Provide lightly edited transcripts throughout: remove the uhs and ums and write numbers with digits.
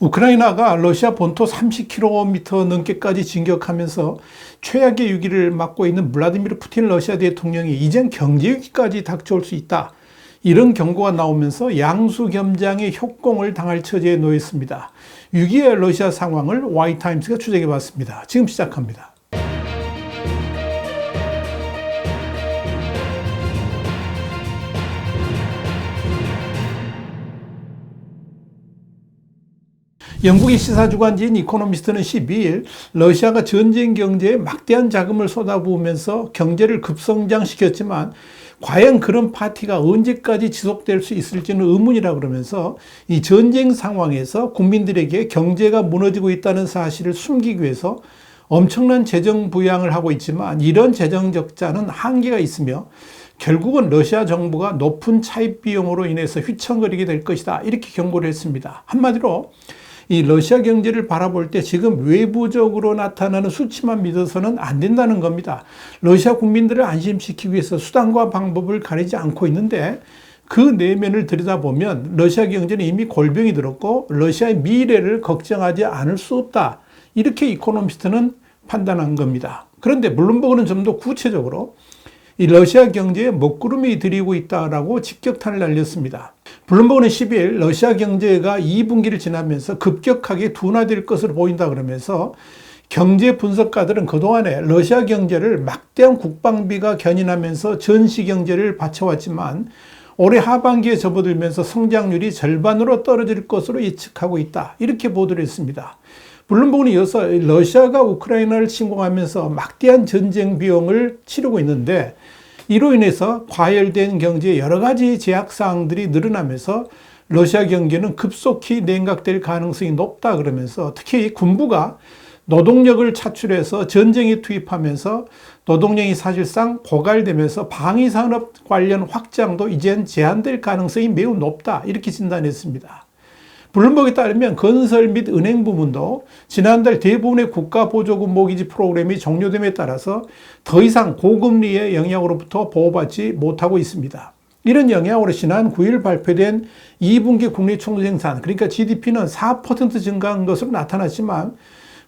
우크라이나가 러시아 본토 30km 넘게까지 진격하면서 최악의 위기를 맞고 있는 블라디미르 푸틴 러시아 대통령이 이젠 경제 위기까지 닥쳐올 수 있다. 이런 경고가 나오면서 양수겸장의 협공을 당할 처지에 놓였습니다. 위기의 러시아 상황을 Y타임스가 추적해 봤습니다. 지금 시작합니다. 영국의 시사주간지인 이코노미스트는 12일 러시아가 전쟁 경제에 막대한 자금을 쏟아부으면서 경제를 급성장시켰지만 과연 그런 파티가 언제까지 지속될 수 있을지는 의문이라 그러면서 이 전쟁 상황에서 국민들에게 경제가 무너지고 있다는 사실을 숨기기 위해서 엄청난 재정 부양을 하고 있지만 이런 재정 적자는 한계가 있으며 결국은 러시아 정부가 높은 차입 비용으로 인해서 휘청거리게 될 것이다. 이렇게 경고를 했습니다. 한마디로 이 러시아 경제를 바라볼 때 지금 외부적으로 나타나는 수치만 믿어서는 안 된다는 겁니다. 러시아 국민들을 안심시키기 위해서 수단과 방법을 가리지 않고 있는데 그 내면을 들여다보면 러시아 경제는 이미 골병이 들었고 러시아의 미래를 걱정하지 않을 수 없다. 이렇게 이코노미스트는 판단한 겁니다. 그런데 블룸버그는 좀 더 구체적으로 이 러시아 경제에 먹구름이 들이고 있다라고 직격탄을 날렸습니다. 블룸버그는 12일 러시아 경제가 2분기를 지나면서 급격하게 둔화될 것으로 보인다 그러면서 경제 분석가들은 그동안에 러시아 경제를 막대한 국방비가 견인하면서 전시 경제를 바쳐왔지만 올해 하반기에 접어들면서 성장률이 절반으로 떨어질 것으로 예측하고 있다. 이렇게 보도를 했습니다. 블룸버그는 이어서 러시아가 우크라이나를 침공하면서 막대한 전쟁 비용을 치르고 있는데 이로 인해서 과열된 경제에 여러 가지 제약사항들이 늘어나면서 러시아 경제는 급속히 냉각될 가능성이 높다 그러면서 특히 군부가 노동력을 차출해서 전쟁에 투입하면서 노동력이 사실상 고갈되면서 방위산업 관련 확장도 이젠 제한될 가능성이 매우 높다 이렇게 진단했습니다. 블룸버그에 따르면 건설 및 은행 부문도 지난달 대부분의 국가보조금 모기지 프로그램이 종료됨에 따라서 더 이상 고금리의 영향으로부터 보호받지 못하고 있습니다. 이런 영향으로 지난 9일 발표된 2분기 국내 총생산, 그러니까 GDP는 4% 증가한 것으로 나타났지만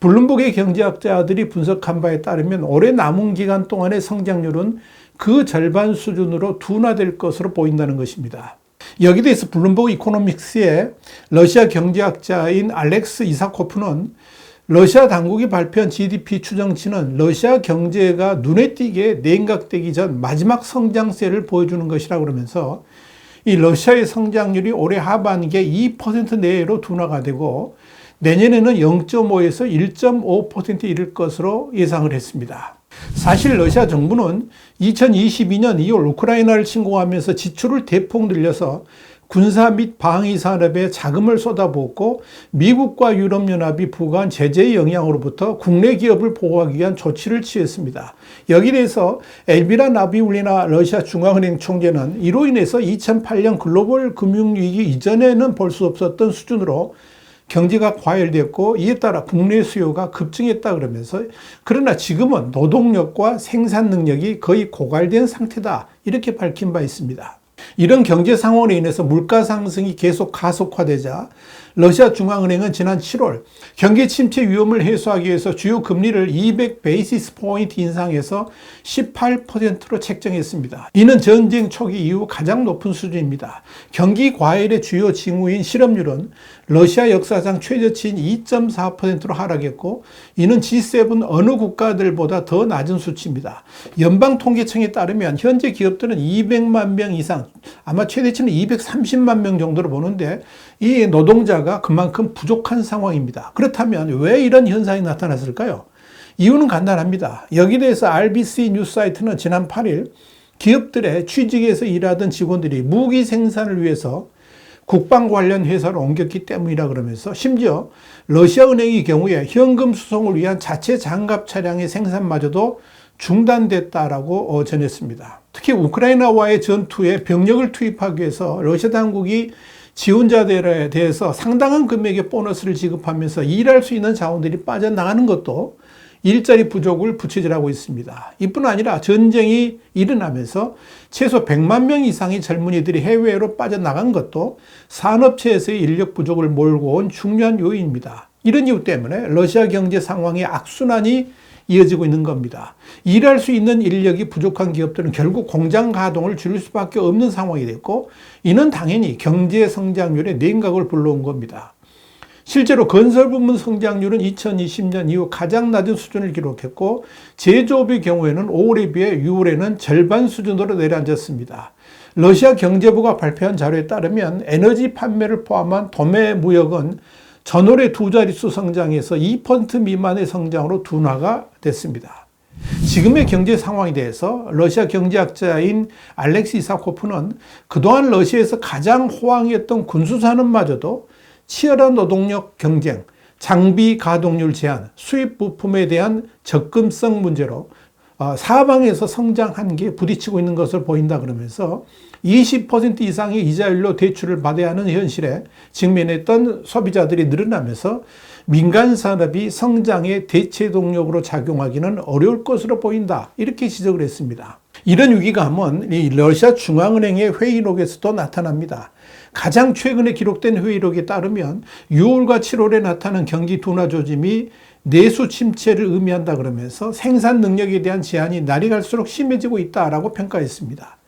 블룸버그의 경제학자들이 분석한 바에 따르면 올해 남은 기간 동안의 성장률은 그 절반 수준으로 둔화될 것으로 보인다는 것입니다. 여기에 대해서 블룸버그 이코노믹스의 러시아 경제학자인 알렉스 이사코프는 러시아 당국이 발표한 GDP 추정치는 러시아 경제가 눈에 띄게 냉각되기 전 마지막 성장세를 보여주는 것이라고 그러면서 이 러시아의 성장률이 올해 하반기에 2% 내외로 둔화가 되고 내년에는 0.5에서 1.5%에 이를 것으로 예상을 했습니다. 사실 러시아 정부는 2022년 2월 우크라이나를 침공하면서 지출을 대폭 늘려서 군사 및 방위 산업에 자금을 쏟아부었고 미국과 유럽연합이 부과한 제재의 영향으로부터 국내 기업을 보호하기 위한 조치를 취했습니다. 여기에 대해서 엘비라 나비울리나 러시아 중앙은행 총재는 이로 인해서 2008년 글로벌 금융위기 이전에는 볼 수 없었던 수준으로 경제가 과열됐고 이에 따라 국내 수요가 급증했다 그러면서 그러나 지금은 노동력과 생산 능력이 거의 고갈된 상태다 이렇게 밝힌 바 있습니다. 이런 경제 상황으로 인해서 물가 상승이 계속 가속화되자 러시아 중앙은행은 지난 7월 경기 침체 위험을 해소하기 위해서 주요 금리를 200 베이시스 포인트 인상해서 18%로 책정했습니다. 이는 전쟁 초기 이후 가장 높은 수준입니다. 경기 과열의 주요 징후인 실업률은 러시아 역사상 최저치인 2.4%로 하락했고 이는 G7 어느 국가들보다 더 낮은 수치입니다. 연방통계청에 따르면 현재 기업들은 200만 명 이상, 아마 최대치는 230만 명 정도로 보는데 이 노동자가 그만큼 부족한 상황입니다. 그렇다면 왜 이런 현상이 나타났을까요? 이유는 간단합니다. 여기에 대해서 RBC 뉴스 사이트는 지난 8일 기업들의 취직에서 일하던 직원들이 무기 생산을 위해서 국방 관련 회사로 옮겼기 때문이라 그러면서 심지어 러시아 은행의 경우에 현금 수송을 위한 자체 장갑 차량의 생산마저도 중단됐다라고 전했습니다. 특히 우크라이나와의 전투에 병력을 투입하기 위해서 러시아 당국이 지원자들에 대해서 상당한 금액의 보너스를 지급하면서 일할 수 있는 자원들이 빠져나가는 것도 일자리 부족을 부채질하고 있습니다. 이뿐 아니라 전쟁이 일어나면서 최소 100만 명 이상의 젊은이들이 해외로 빠져나간 것도 산업체에서의 인력 부족을 몰고 온 중요한 요인입니다. 이런 이유 때문에 러시아 경제 상황의 악순환이 이어지고 있는 겁니다. 일할 수 있는 인력이 부족한 기업들은 결국 공장 가동을 줄일 수밖에 없는 상황이 됐고, 이는 당연히 경제 성장률의 냉각을 불러온 겁니다. 실제로 건설 부문 성장률은 2020년 이후 가장 낮은 수준을 기록했고, 제조업의 경우에는 5월에 비해 6월에는 절반 수준으로 내려앉았습니다. 러시아 경제부가 발표한 자료에 따르면 에너지 판매를 포함한 도매 무역은 전월의 두 자릿수 성장에서 2% 미만의 성장으로 둔화가 됐습니다. 지금의 경제 상황에 대해서 러시아 경제학자인 알렉시 이사코프는 그동안 러시아에서 가장 호황이었던 군수산업마저도 치열한 노동력 경쟁, 장비 가동률 제한, 수입 부품에 대한 접근성 문제로 사방에서 성장 한계에 부딪히고 있는 것을 보인다 그러면서 20% 이상의 이자율로 대출을 받아야 하는 현실에 직면했던 소비자들이 늘어나면서 민간 산업이 성장의 대체 동력으로 작용하기는 어려울 것으로 보인다. 이렇게 지적을 했습니다. 이런 위기감은 이 러시아 중앙은행의 회의록에서도 나타납니다. 가장 최근에 기록된 회의록에 따르면 6월과 7월에 나타난 경기 둔화 조짐이 내수 침체를 의미한다 그러면서 생산 능력에 대한 제한이 날이 갈수록 심해지고 있다라고 평가했습니다.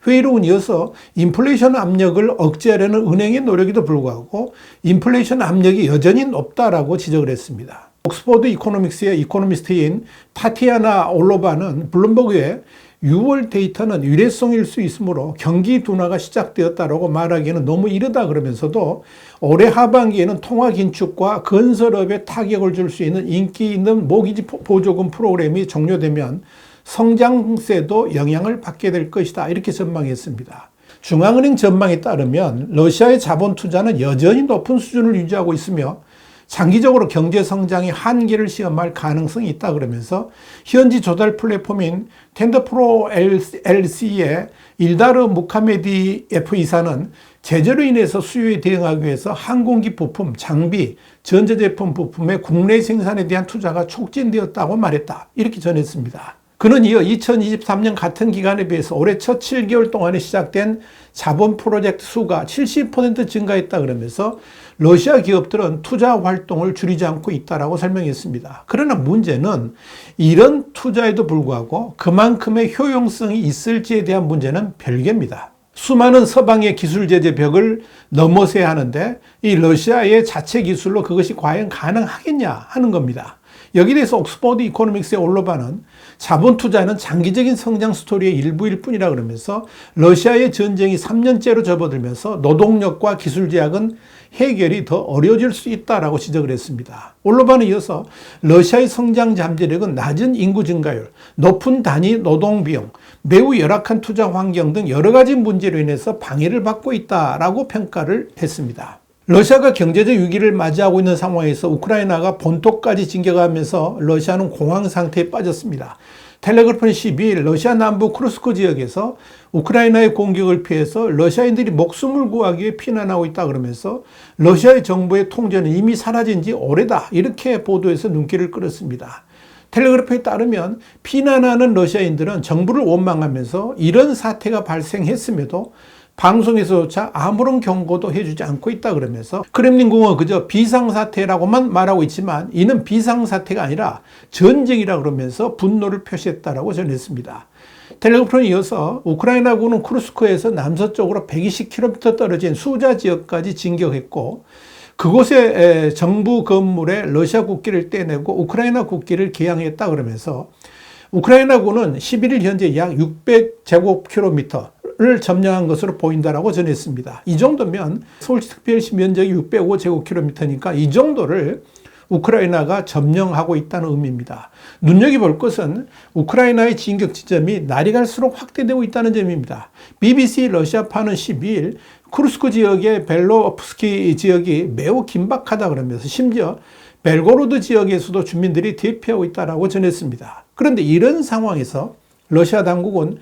회의록은 이어서 인플레이션 압력을 억제하려는 은행의 노력에도 불구하고 인플레이션 압력이 여전히 높다라고 지적을 했습니다. 옥스퍼드 이코노믹스의 이코노미스트인 타티아나 올로바는 블룸버그에 6월 데이터는 일회성일 수 있으므로 경기 둔화가 시작되었다고 말하기에는 너무 이르다 그러면서도 올해 하반기에는 통화 긴축과 건설업에 타격을 줄 수 있는 인기 있는 모기지 보조금 프로그램이 종료되면 성장세도 영향을 받게 될 것이다. 이렇게 전망했습니다. 중앙은행 전망에 따르면 러시아의 자본 투자는 여전히 높은 수준을 유지하고 있으며 장기적으로 경제 성장의 한계를 시험할 가능성이 있다 그러면서 현지 조달 플랫폼인 텐더프로 LC의 일다르 무카메디에프 이사는 제재로 인해서 수요에 대응하기 위해서 항공기 부품, 장비, 전자제품 부품의 국내 생산에 대한 투자가 촉진되었다고 말했다. 이렇게 전했습니다. 그는 이어 2023년 같은 기간에 비해서 올해 첫 7개월 동안에 시작된 자본 프로젝트 수가 70% 증가했다 그러면서 러시아 기업들은 투자 활동을 줄이지 않고 있다라고 설명했습니다. 그러나 문제는 이런 투자에도 불구하고 그만큼의 효용성이 있을지에 대한 문제는 별개입니다. 수많은 서방의 기술 제재 벽을 넘어서야 하는데 이 러시아의 자체 기술로 그것이 과연 가능하겠냐 하는 겁니다. 여기에 대해서 옥스퍼드 이코노믹스의 올로바는 자본 투자는 장기적인 성장 스토리의 일부일 뿐이라 그러면서 러시아의 전쟁이 3년째로 접어들면서 노동력과 기술 제약은 해결이 더 어려워질 수 있다라고 지적을 했습니다. 올로바는 이어서 러시아의 성장 잠재력은 낮은 인구 증가율, 높은 단위 노동 비용, 매우 열악한 투자 환경 등 여러 가지 문제로 인해서 방해를 받고 있다라고 평가를 했습니다. 러시아가 경제적 위기를 맞이하고 있는 상황에서 우크라이나가 본토까지 진격하면서 러시아는 공황 상태에 빠졌습니다. 텔레그래프는 12일 러시아 남부 크루스크 지역에서 우크라이나의 공격을 피해서 러시아인들이 목숨을 구하기 위해 피난하고 있다 그러면서 러시아의 정부의 통제는 이미 사라진 지 오래다 이렇게 보도해서 눈길을 끌었습니다. 텔레그래프에 따르면 피난하는 러시아인들은 정부를 원망하면서 이런 사태가 발생했음에도 방송에서조차 아무런 경고도 해주지 않고 있다 그러면서 크렘린궁은 그저 비상사태라고만 말하고 있지만 이는 비상사태가 아니라 전쟁이라 그러면서 분노를 표시했다라고 전했습니다. 텔레그래프는 이어서 우크라이나군은 쿠르스크에서 남서쪽으로 120km 떨어진 수자 지역까지 진격했고 그곳에 정부 건물에 러시아 국기를 떼내고 우크라이나 국기를 개양했다 그러면서 우크라이나군은 11일 현재 약 600제곱킬로미터를 점령한 것으로 보인다라고 전했습니다. 이 정도면 서울특별시 면적이 605제곱킬로미터니까 이 정도를 우크라이나가 점령하고 있다는 의미입니다. 눈여겨볼 것은 우크라이나의 진격 지점이 날이 갈수록 확대되고 있다는 점입니다. BBC 러시아파는 12일 쿠르스크 지역의 벨로프스키 지역이 매우 긴박하다 그러면서 심지어 벨고로드 지역에서도 주민들이 대피하고 있다고 전했습니다. 그런데 이런 상황에서 러시아 당국은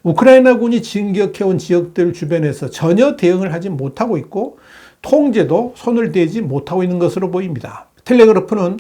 우크라이나군이 진격해온 지역들 주변에서 전혀 대응을 하지 못하고 있고 통제도 손을 대지 못하고 있는 것으로 보입니다. 텔레그래프는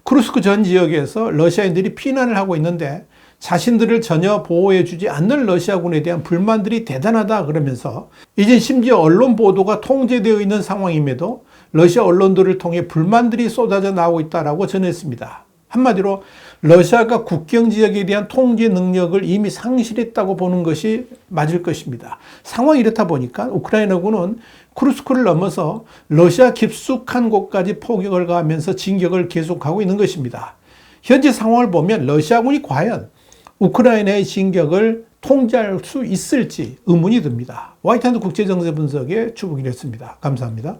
쿠르스크 전 지역에서 러시아인들이 피난을 하고 있는데 자신들을 전혀 보호해주지 않는 러시아군에 대한 불만들이 대단하다 그러면서 이제 심지어 언론 보도가 통제되어 있는 상황임에도 러시아 언론들을 통해 불만들이 쏟아져 나오고 있다고 전했습니다. 한마디로 러시아가 국경 지역에 대한 통제 능력을 이미 상실했다고 보는 것이 맞을 것입니다. 상황이 이렇다 보니까 우크라이나군은 쿠르스크를 넘어서 러시아 깊숙한 곳까지 포격을 가하면서 진격을 계속하고 있는 것입니다. 현재 상황을 보면 러시아군이 과연 우크라이나의 진격을 통제할 수 있을지 의문이 듭니다. 화이트한드 국제정세 분석의 주북이었습니다. 감사합니다.